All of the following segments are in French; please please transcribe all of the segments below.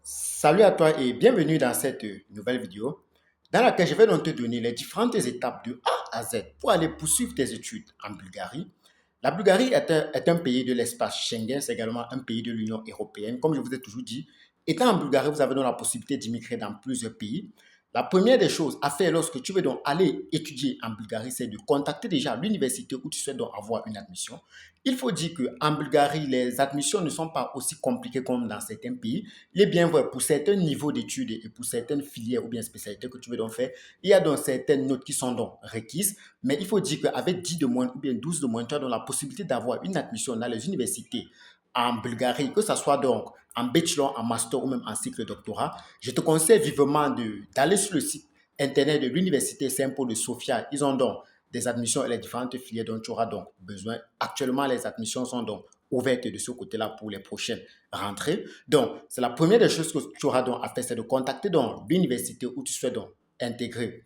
Salut à toi et bienvenue dans cette nouvelle vidéo dans laquelle je vais donc te donner les différentes étapes de A à Z pour aller poursuivre tes études en Bulgarie. La Bulgarie est un pays de l'espace Schengen, c'est également un pays de l'Union européenne. Comme je vous ai toujours dit, étant en Bulgarie, vous avez donc la possibilité d'immigrer dans plusieurs pays. La première des choses à faire lorsque tu veux donc aller étudier en Bulgarie, c'est de contacter déjà l'université où tu souhaites donc avoir une admission. Il faut dire qu'en Bulgarie, les admissions ne sont pas aussi compliquées comme dans certains pays. Il est bien vrai, pour certains niveaux d'études et pour certaines filières ou bien spécialités que tu veux donc faire, il y a donc certaines notes qui sont donc requises, mais il faut dire qu'avec 10 de moins ou bien 12 de moins, tu as donc la possibilité d'avoir une admission dans les universités en Bulgarie, que ce soit donc en bachelor, en master ou même en cycle doctorat. Je te conseille vivement d'aller sur le site internet de l'université Saint-Paul de Sofia. Ils ont donc des admissions et les différentes filières dont tu auras donc besoin. Actuellement, les admissions sont donc ouvertes de ce côté-là pour les prochaines rentrées. Donc, c'est la première des choses que tu auras donc à faire, c'est de contacter donc l'université où tu souhaites donc intégrer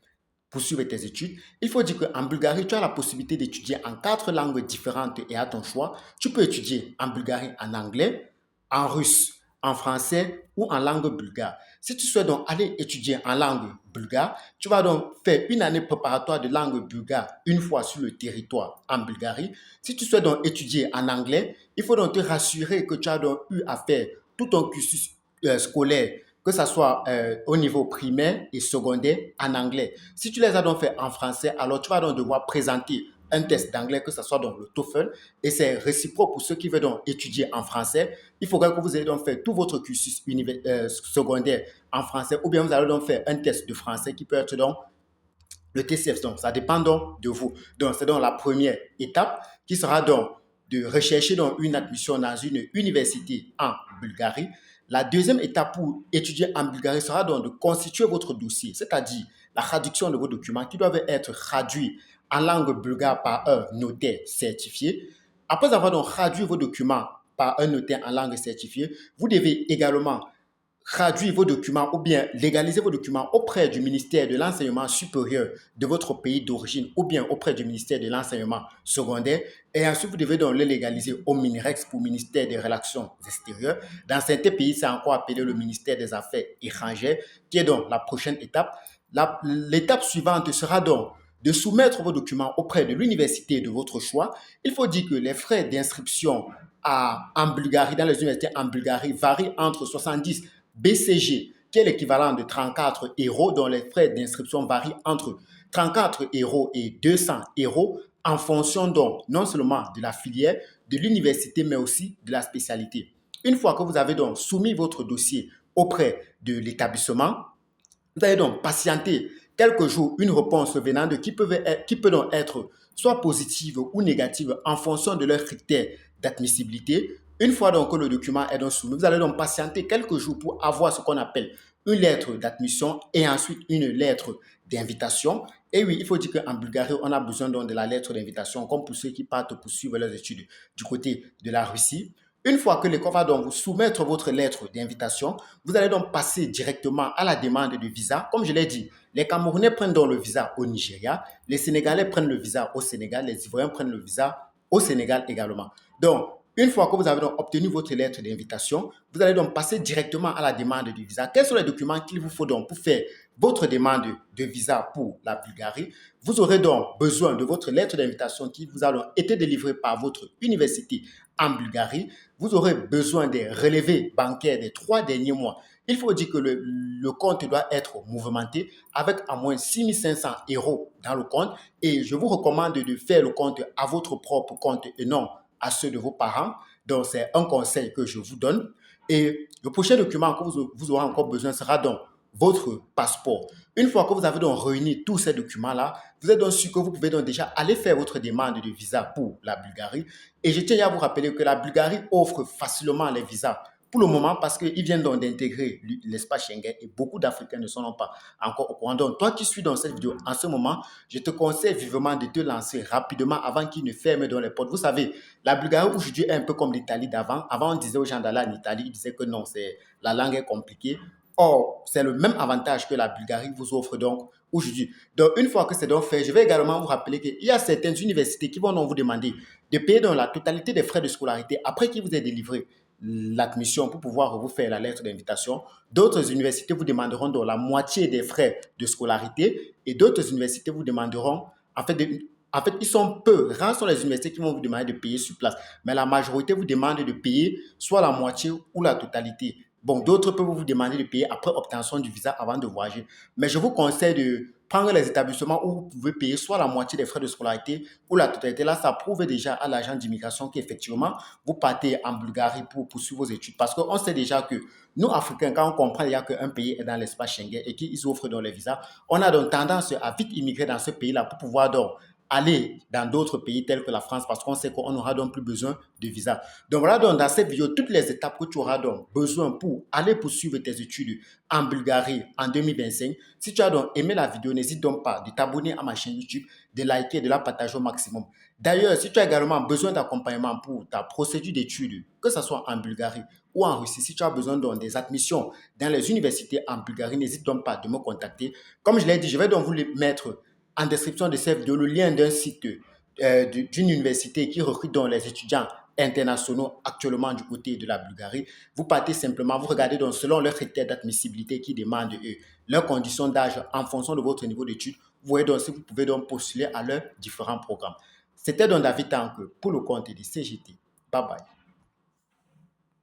poursuivre tes études. Il faut dire qu'en Bulgarie, tu as la possibilité d'étudier en 4 langues différentes et à ton choix. Tu peux étudier en Bulgarie en anglais, en russe, en français ou en langue bulgare. Si tu souhaites donc aller étudier en langue bulgare, tu vas donc faire une année préparatoire de langue bulgare une fois sur le territoire en Bulgarie. Si tu souhaites donc étudier en anglais, il faut donc te rassurer que tu as donc eu à faire tout ton cursus scolaire, que ce soit au niveau primaire et secondaire en anglais. Si tu les as donc fait en français, alors tu vas donc devoir présenter un test d'anglais, que ce soit donc le TOEFL, et c'est réciproque pour ceux qui veulent donc étudier en français. Il faudra que vous ayez donc fait tout votre cursus secondaire en français, ou bien vous allez donc faire un test de français qui peut être donc le TCF. Donc, ça dépend donc de vous. Donc, c'est donc la première étape qui sera donc de rechercher donc une admission dans une université en Bulgarie. La deuxième étape pour étudier en Bulgarie sera donc de constituer votre dossier, c'est-à-dire la traduction de vos documents qui doivent être traduits en langue bulgare par un notaire certifié. Après avoir donc traduit vos documents par un notaire en langue certifiée, vous devez également traduire vos documents ou bien légaliser vos documents auprès du ministère de l'enseignement supérieur de votre pays d'origine ou bien auprès du ministère de l'enseignement secondaire. Et ensuite, vous devez donc le légaliser au MINREX pour ministère des Relations extérieures. Dans certains pays, c'est encore appelé le ministère des Affaires étrangères, qui est donc la prochaine étape. L'étape suivante sera donc de soumettre vos documents auprès de l'université de votre choix. Il faut dire que les frais d'inscription en Bulgarie, dans les universités en Bulgarie, varient entre 70 BCG, qui est l'équivalent de 34 euros, dont les frais d'inscription varient entre 34 euros et 200 euros en fonction donc non seulement de la filière, de l'université, mais aussi de la spécialité. Une fois que vous avez donc soumis votre dossier auprès de l'établissement, vous allez donc patienter quelques jours une réponse venant de qui peut donc être soit positive ou négative en fonction de leurs critères d'admissibilité. Une fois donc que le document est donc soumis, vous allez donc patienter quelques jours pour avoir ce qu'on appelle une lettre d'admission et ensuite une lettre d'invitation. Et oui, il faut dire qu'en Bulgarie, on a besoin donc de la lettre d'invitation, comme pour ceux qui partent poursuivre leurs études du côté de la Russie. Une fois que l'école va donc vous soumettre votre lettre d'invitation, vous allez donc passer directement à la demande de visa. Comme je l'ai dit, les Camerounais prennent donc le visa au Nigeria, les Sénégalais prennent le visa au Sénégal, les Ivoiriens prennent le visa au Sénégal également. Donc, une fois que vous avez donc obtenu votre lettre d'invitation, vous allez donc passer directement à la demande de visa. Quels sont les documents qu'il vous faut donc pour faire votre demande de visa pour la Bulgarie? Vous aurez donc besoin de votre lettre d'invitation qui vous a donc été délivrée par votre université en Bulgarie. Vous aurez besoin des relevés bancaires des 3 derniers mois. Il faut dire que le compte doit être mouvementé avec au moins 6 500 euros dans le compte et je vous recommande de faire le compte à votre propre compte et non à ceux de vos parents. Donc, c'est un conseil que je vous donne. Et le prochain document que vous aurez encore besoin sera donc votre passeport. Une fois que vous avez donc réuni tous ces documents-là, vous êtes donc sûr que vous pouvez donc déjà aller faire votre demande de visa pour la Bulgarie. Et je tiens à vous rappeler que la Bulgarie offre facilement les visas pour le moment parce qu'ils viennent donc d'intégrer l'espace Schengen et beaucoup d'Africains ne sont pas encore au courant. Donc, toi qui suis dans cette vidéo en ce moment, je te conseille vivement de te lancer rapidement avant qu'ils ne ferment dans les portes. Vous savez, la Bulgarie aujourd'hui est un peu comme l'Italie d'avant. Avant, on disait aux gens d'aller en Italie, ils disaient que non, la langue est compliquée. Or, c'est le même avantage que la Bulgarie vous offre donc aujourd'hui. Donc, une fois que c'est donc fait, je vais également vous rappeler qu'il y a certaines universités qui vont donc vous demander de payer dans la totalité des frais de scolarité après qu'ils vous aient délivré l'admission pour pouvoir vous faire la lettre d'invitation. D'autres universités vous demanderont donc la moitié des frais de scolarité et d'autres universités vous demanderont, en fait, ils sont peu. Rares sont les universités qui vont vous demander de payer sur place. Mais la majorité vous demande de payer soit la moitié ou la totalité. Bon, d'autres peuvent vous demander de payer après obtention du visa avant de voyager. Mais je vous conseille de prendre les établissements où vous pouvez payer soit la moitié des frais de scolarité ou la totalité. Là, ça prouve déjà à l'agent d'immigration qu'effectivement, vous partez en Bulgarie pour poursuivre vos études. Parce qu'on sait déjà que nous, Africains, quand on comprend déjà qu'un pays est dans l'espace Schengen et qu'ils offrent donc les visas, on a donc tendance à vite immigrer dans ce pays-là pour pouvoir donc aller dans d'autres pays tels que la France parce qu'on sait qu'on n'aura donc plus besoin de visa. Donc voilà donc dans cette vidéo toutes les étapes que tu auras donc besoin pour aller poursuivre tes études en Bulgarie en 2025. Si tu as donc aimé la vidéo, n'hésite donc pas de t'abonner à ma chaîne YouTube, de liker et de la partager au maximum. D'ailleurs, si tu as également besoin d'accompagnement pour ta procédure d'études, que ce soit en Bulgarie ou en Russie, si tu as besoin donc des admissions dans les universités en Bulgarie, n'hésite donc pas de me contacter. Comme je l'ai dit, je vais donc vous les mettre en description de cette vidéo le lien d'un site d'une université qui recrute donc les étudiants internationaux actuellement du côté de la Bulgarie. Vous partez simplement, vous regardez donc selon leurs critères d'admissibilité qui demandent leurs conditions d'âge en fonction de votre niveau d'études. Vous voyez donc si vous pouvez donc postuler à leurs différents programmes. C'était donc David Tanque pour le compte de CGT. Bye bye.